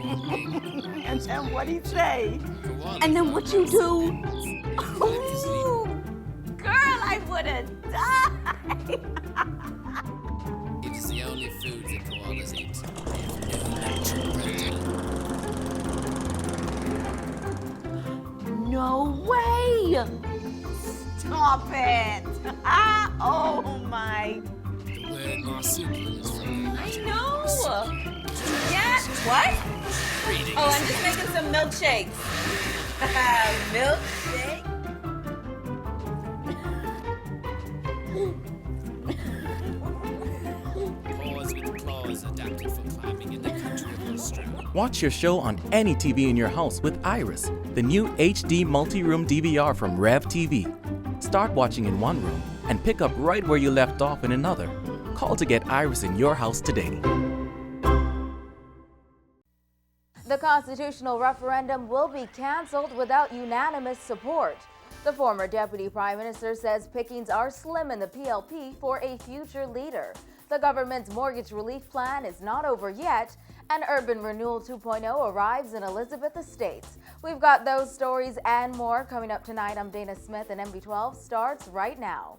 And then what'd he say? Koalas And then are what you do? marsupials. Ooh, girl, I would have died. It is the only food that koalas eat. They have no natural protein. No way! Stop it! Oh my! The word marsupial is from the I Latin know. marsupium. Yeah. What? Reading Oh, is I'm just making some milkshakes. Milkshake? paws with claws adapted for climbing in the country of Australia. Watch your show on any TV in your house with Iris, the new HD multi-room DVR from Rev TV. Start watching in one room and pick up right where you left off in another. Call to get Iris in your house today. The constitutional referendum will be canceled without unanimous support. The former deputy prime minister says pickings are slim in the PLP for a future leader. The government's mortgage relief plan is not over yet, and Urban Renewal 2.0 arrives in Elizabeth Estates. We've got those stories and more coming up tonight. I'm Dana Smith, and MB12 starts right now.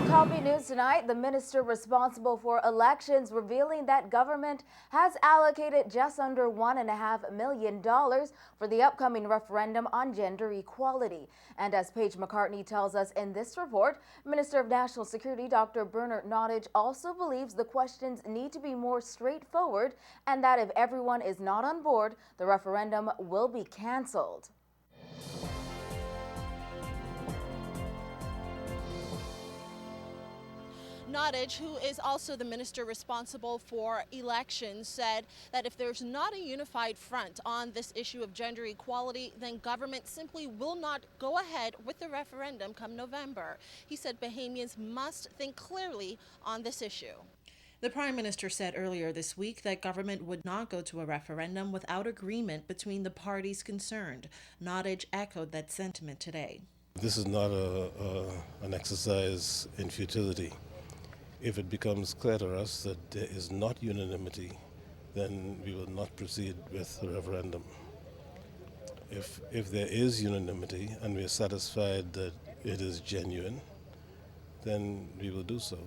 Topping news tonight, the minister responsible for elections revealing that government has allocated just under $1.5 million for the upcoming referendum on gender equality. And as Paige McCartney tells us in this report, Minister of National Security Dr. Bernard Nottage also believes the questions need to be more straightforward and that if everyone is not on board, the referendum will be canceled. Nottage, who is also the minister responsible for elections, said that if there's not a unified front on this issue of gender equality, then government simply will not go ahead with the referendum come November. He said Bahamians must think clearly on this issue. The Prime Minister said earlier this week that government would not go to a referendum without agreement between the parties concerned. Nottage echoed that sentiment today. This is not an exercise in futility. If it becomes clear to us that there is not unanimity, then we will not proceed with the referendum. If there is unanimity and we are satisfied that it is genuine, then we will do so.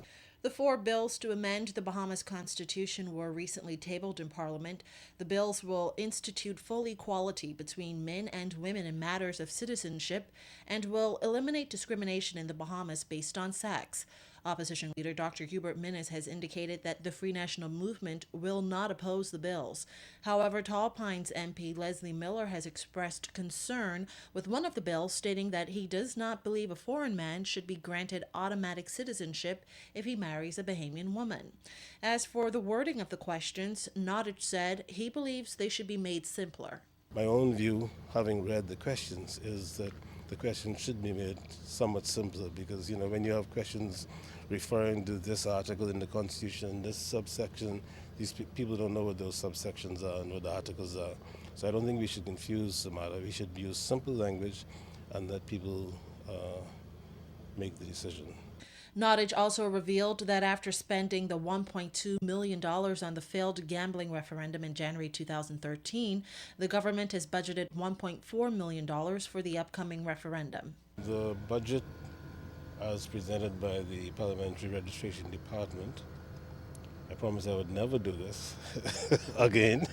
The 4 bills to amend the Bahamas Constitution were recently tabled in Parliament. The bills will institute full equality between men and women in matters of citizenship and will eliminate discrimination in the Bahamas based on sex. Opposition leader Dr. Hubert Minnis has indicated that the Free National Movement will not oppose the bills. However, Tall Pines MP Leslie Miller has expressed concern with one of the bills, stating that he does not believe a foreign man should be granted automatic citizenship if he marries a Bahamian woman. As for the wording of the questions, Nottage said he believes they should be made simpler. My own view, having read the questions, is that the questions should be made somewhat simpler because, when you have questions referring to this article in the Constitution, this subsection, these people don't know what those subsections are and what the articles are. So I don't think we should confuse the matter. We should use simple language and let people make the decision. Nottage also revealed that after spending the $1.2 million on the failed gambling referendum in January 2013, the government has budgeted $1.4 million for the upcoming referendum. The budget, as presented by the Parliamentary Registration Department, I promise I would never do this again,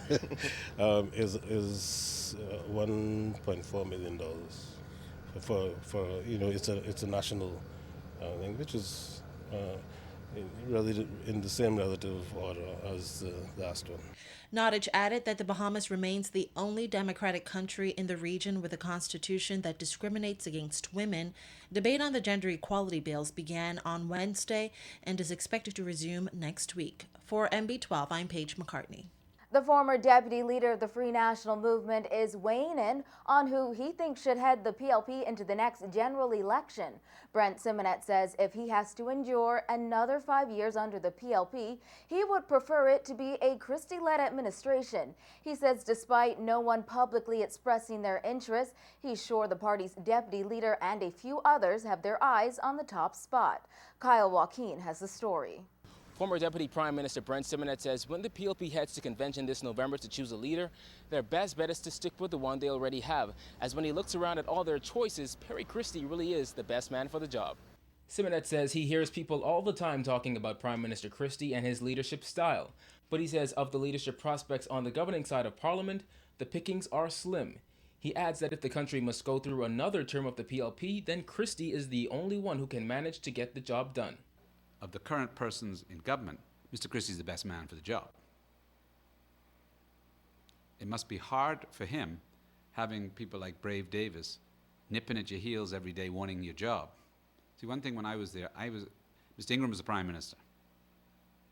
is $1.4 million. For it's a national thing, which is really in the same relative order as the last one. Nottage added that the Bahamas remains the only democratic country in the region with a constitution that discriminates against women. Debate on the gender equality bills began on Wednesday and is expected to resume next week. For MB12, I'm Paige McCartney. The former deputy leader of the Free National Movement is weighing in on who he thinks should head the PLP into the next general election. Brent Simonet says if he has to endure another 5 years under the PLP, he would prefer it to be a Christie-led administration. He says despite no one publicly expressing their interest, he's sure the party's deputy leader and a few others have their eyes on the top spot. Kyle Joaquin has the story. Former Deputy Prime Minister Brent Simonet says when the PLP heads to convention this November to choose a leader, their best bet is to stick with the one they already have, as when he looks around at all their choices, Perry Christie really is the best man for the job. Simonet says he hears people all the time talking about Prime Minister Christie and his leadership style, but he says of the leadership prospects on the governing side of Parliament, the pickings are slim. He adds that if the country must go through another term of the PLP, then Christie is the only one who can manage to get the job done. Of the current persons in government, Mr. Christie is the best man for the job. It must be hard for him having people like Brave Davis nipping at your heels every day wanting your job. See, one thing when I was there, Mr. Ingram was the Prime Minister.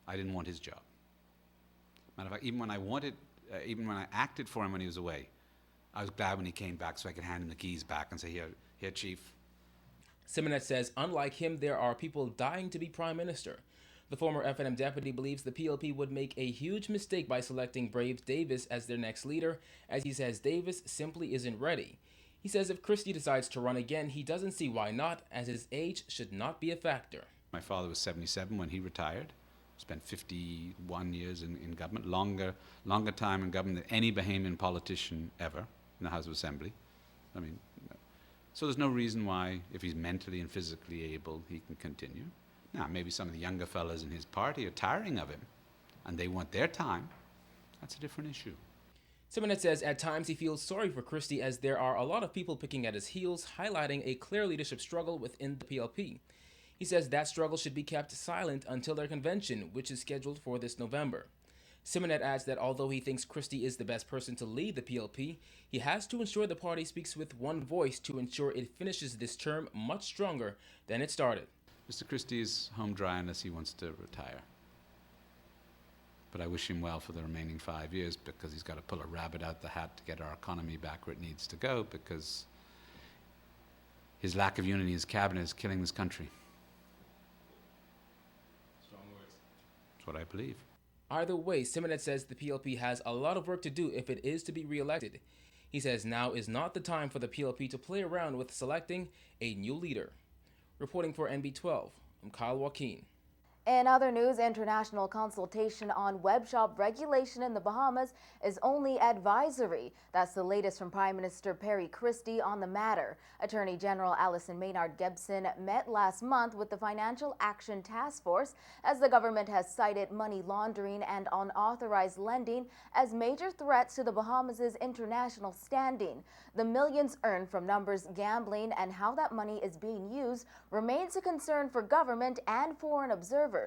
I didn't want his job. Matter of fact, even when I acted for him when he was away, I was glad when he came back so I could hand him the keys back and say, here, Chief. Simonet says, unlike him, there are people dying to be Prime Minister. The former F&M deputy believes the PLP would make a huge mistake by selecting Brave Davis as their next leader, as he says Davis simply isn't ready. He says if Christie decides to run again, he doesn't see why not, as his age should not be a factor. My father was 77 when he retired, spent 51 years in government, longer time in government than any Bahamian politician ever in the House of Assembly. I mean, so there's no reason why, if he's mentally and physically able, he can continue. Now, maybe some of the younger fellas in his party are tiring of him, and they want their time. That's a different issue. Simonet says at times he feels sorry for Christie as there are a lot of people picking at his heels, highlighting a clear leadership struggle within the PLP. He says that struggle should be kept silent until their convention, which is scheduled for this November. Simonet adds that although he thinks Christie is the best person to lead the PLP, he has to ensure the party speaks with one voice to ensure it finishes this term much stronger than it started. Mr. Christie is home dry unless he wants to retire. But I wish him well for the remaining 5 years because he's got to pull a rabbit out the hat to get our economy back where it needs to go because his lack of unity in his cabinet is killing this country. Strong words. That's what I believe. Either way, Simonet says the PLP has a lot of work to do if it is to be re-elected. He says now is not the time for the PLP to play around with selecting a new leader. Reporting for NB12, I'm Kyle Joaquin. In other news, international consultation on web shop regulation in the Bahamas is only advisory. That's the latest from Prime Minister Perry Christie on the matter. Attorney General Alison Maynard Gibson met last month with the Financial Action Task Force as the government has cited money laundering and unauthorized lending as major threats to the Bahamas' international standing. The millions earned from numbers gambling and how that money is being used remains a concern for government and foreign observers.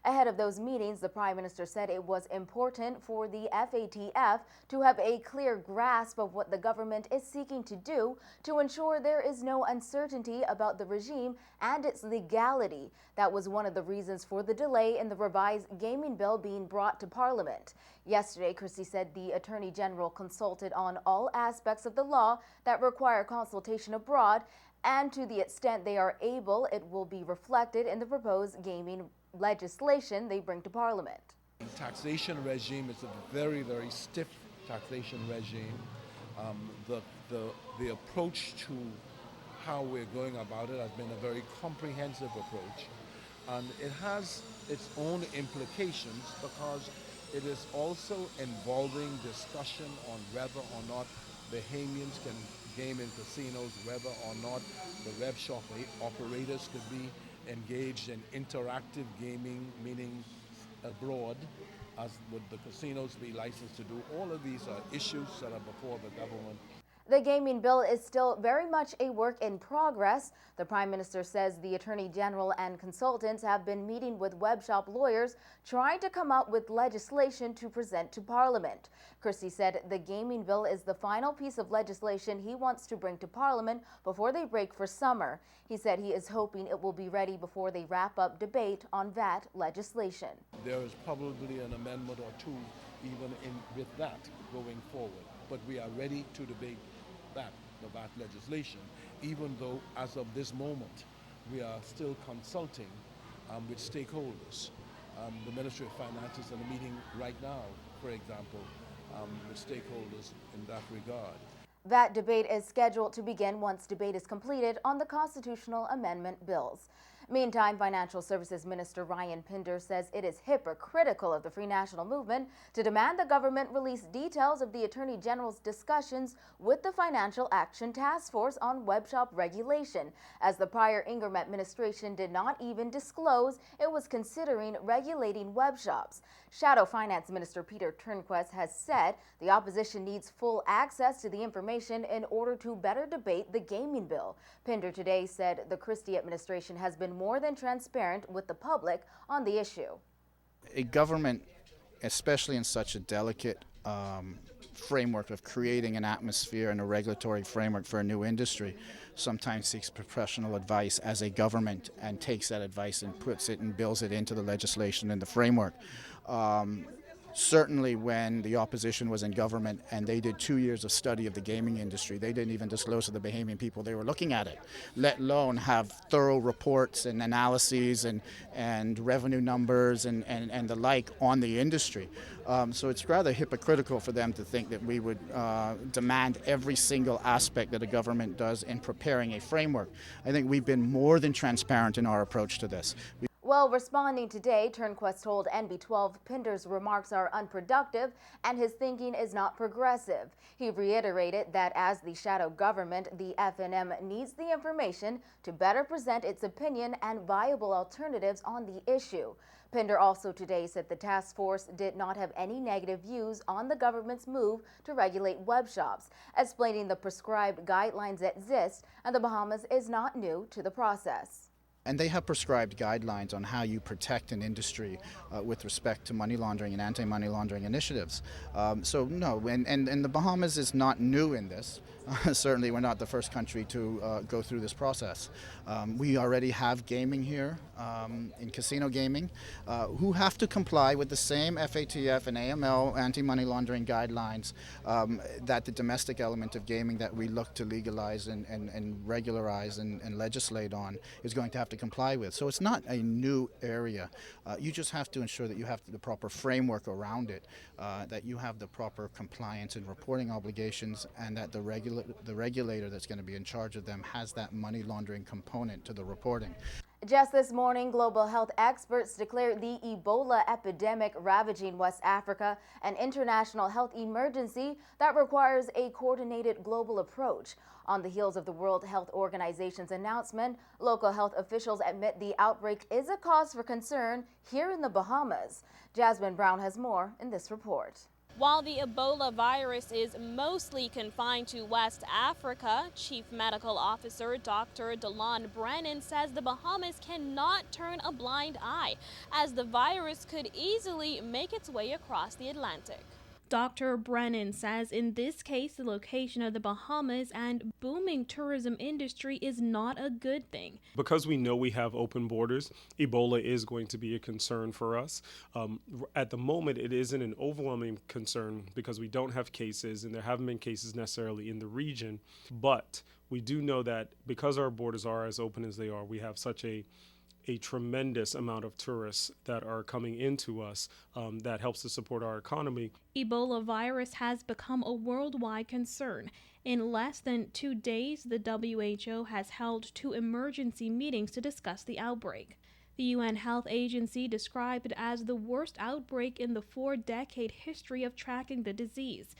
Ahead of those meetings, the Prime Minister said it was important for the FATF to have a clear grasp of what the government is seeking to do to ensure there is no uncertainty about the regime and its legality. That was one of the reasons for the delay in the revised gaming bill being brought to Parliament. Yesterday, Christie said the Attorney General consulted on all aspects of the law that require consultation abroad, and to the extent they are able, it will be reflected in the proposed gaming legislation they bring to Parliament. The taxation regime is a very, very stiff taxation regime. The approach to how we're going about it has been a very comprehensive approach, and it has its own implications because it is also involving discussion on whether or not Bahamians can game in casinos, whether or not the web shop operators could be engaged in interactive gaming, meaning abroad, as would the casinos be licensed to do. All of these are issues that are before the government. The gaming bill is still very much a work in progress. The Prime Minister says the Attorney General and consultants have been meeting with web shop lawyers trying to come up with legislation to present to Parliament. Christie said the gaming bill is the final piece of legislation he wants to bring to Parliament before they break for summer. He said he is hoping it will be ready before they wrap up debate on that legislation. There is probably an amendment or two even with that going forward. But we are ready to debate the VAT legislation, even though as of this moment, we are still consulting with stakeholders. The Ministry of Finance is in a meeting right now, for example, with stakeholders in that regard. That debate is scheduled to begin once debate is completed on the constitutional amendment bills. Meantime, Financial Services Minister Ryan Pinder says it is hypocritical of the Free National Movement to demand the government release details of the Attorney General's discussions with the Financial Action Task Force on web shop regulation, as the prior Ingram administration did not even disclose it was considering regulating web shops. Shadow Finance Minister Peter Turnquest has said the opposition needs full access to the information in order to better debate the gaming bill. Pinder today said the Christie administration has been more than transparent with the public on the issue. A government, especially in such a delicate framework of creating an atmosphere and a regulatory framework for a new industry, sometimes seeks professional advice as a government and takes that advice and puts it and builds it into the legislation and the framework. Certainly when the opposition was in government and they did 2 years of study of the gaming industry, they didn't even disclose to the Bahamian people they were looking at it, let alone have thorough reports and analyses and revenue numbers and the like on the industry. So it's rather hypocritical for them to think that we would demand every single aspect that a government does in preparing a framework. I think we've been more than transparent in our approach to this. Well, responding today, Turnquest told NB12 Pinder's remarks are unproductive and his thinking is not progressive. He reiterated that as the shadow government, the FNM needs the information to better present its opinion and viable alternatives on the issue. Pinder also today said the task force did not have any negative views on the government's move to regulate web shops, explaining the prescribed guidelines exist and the Bahamas is not new to the process. And they have prescribed guidelines on how you protect an industry with respect to money laundering and anti-money laundering initiatives. So no, and the Bahamas is not new in this. Certainly we're not the first country to go through this process. We already have gaming here, in casino gaming, who have to comply with the same FATF and AML anti-money laundering guidelines that the domestic element of gaming that we look to legalize and regularize and legislate on is going to have to comply with. So it's not a new area. You just have to ensure that you have the proper framework around it, that you have the proper compliance and reporting obligations, and that the regulator that's going to be in charge of them has that money laundering component to the reporting. Just this morning, global health experts declared the Ebola epidemic ravaging West Africa an international health emergency that requires a coordinated global approach. On the heels of the World Health Organization's announcement, local health officials admit the outbreak is a cause for concern here in the Bahamas. Jasmine Brown has more in this report. While the Ebola virus is mostly confined to West Africa, Chief Medical Officer Dr. Delon Brennan says the Bahamas cannot turn a blind eye, as the virus could easily make its way across the Atlantic. Dr. Brennan says in this case, the location of the Bahamas and booming tourism industry is not a good thing. Because we know we have open borders, Ebola is going to be a concern for us. At the moment, it isn't an overwhelming concern because we don't have cases and there haven't been cases necessarily in the region. But we do know that because our borders are as open as they are, we have such a tremendous amount of tourists that are coming into us that helps to support our economy. Ebola virus has become a worldwide concern. In less than 2 days, the WHO has held 2 emergency meetings to discuss the outbreak. The UN Health Agency described it as the worst outbreak in the 4-decade history of tracking the disease.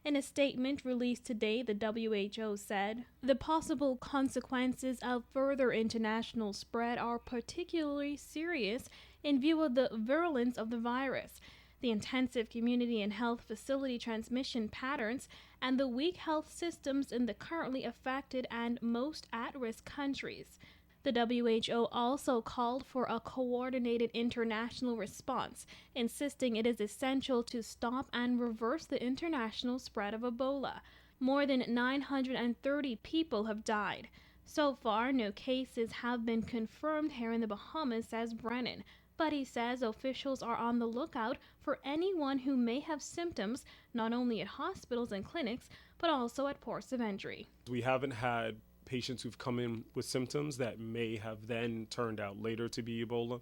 In a statement released today, the WHO said, "The possible consequences of further international spread are particularly serious in view of the virulence of the virus, the intensive community and health facility transmission patterns, and the weak health systems in the currently affected and most at-risk countries." The WHO also called for a coordinated international response, insisting it is essential to stop and reverse the international spread of Ebola. More than 930 people have died. So far, no cases have been confirmed here in the Bahamas, says Brennan, But he says officials are on the lookout for anyone who may have symptoms, not only at hospitals and clinics, but also at ports of entry. We haven't had patients who've come in with symptoms that may have then turned out later to be Ebola.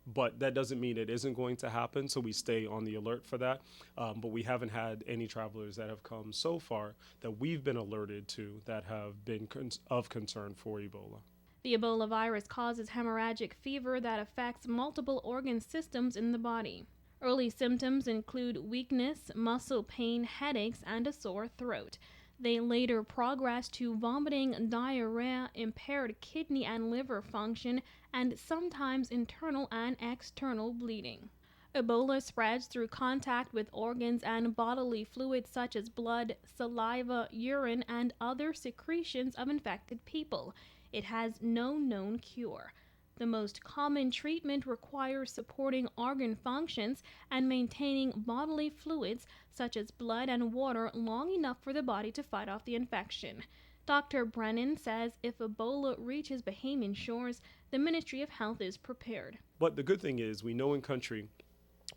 But that doesn't mean it isn't going to happen, so we stay on the alert for that. But we haven't had any travelers that have come so far that we've been alerted to that have been of concern for Ebola. The Ebola virus causes hemorrhagic fever that affects multiple organ systems in the body. Early symptoms include weakness, muscle pain, headaches, and a sore throat. They later progress to vomiting, diarrhea, impaired kidney and liver function, and sometimes internal and external bleeding. Ebola spreads through contact with organs and bodily fluids such as blood, saliva, urine, and other secretions of infected people. It has no known cure. The most common treatment requires supporting organ functions and maintaining bodily fluids such as blood and water long enough for the body to fight off the infection. Dr. Brennan says if Ebola reaches Bahamian shores, the Ministry of Health is prepared. But the good thing is we know in country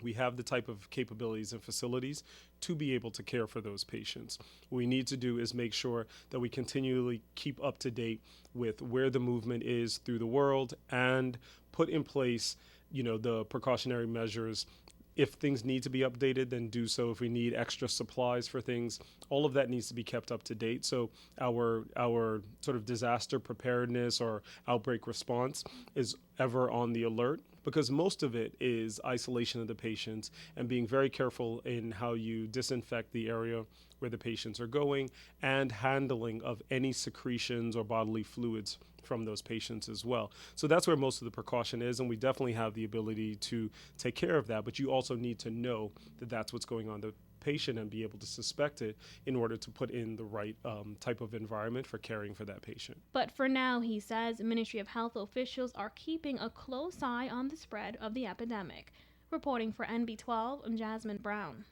we have the type of capabilities and facilities to be able to care for those patients. What we need to do is make sure that we continually keep up to date with where the movement is through the world and put in place, the precautionary measures. If things need to be updated, then do so. If we need extra supplies for things, all of that needs to be kept up to date. So our sort of disaster preparedness or outbreak response is ever on the alert, because most of it is isolation of the patients and being very careful in how you disinfect the area where the patients are going and handling of any secretions or bodily fluids from those patients as well. So that's where most of the precaution is, and we definitely have the ability to take care of that, but you also need to know that that's what's going on the patient and be able to suspect it in order to put in the right type of environment for caring for that patient. But for now, he says, Ministry of Health officials are keeping a close eye on the spread of the epidemic. Reporting for NB12, I'm Jasmine Brown.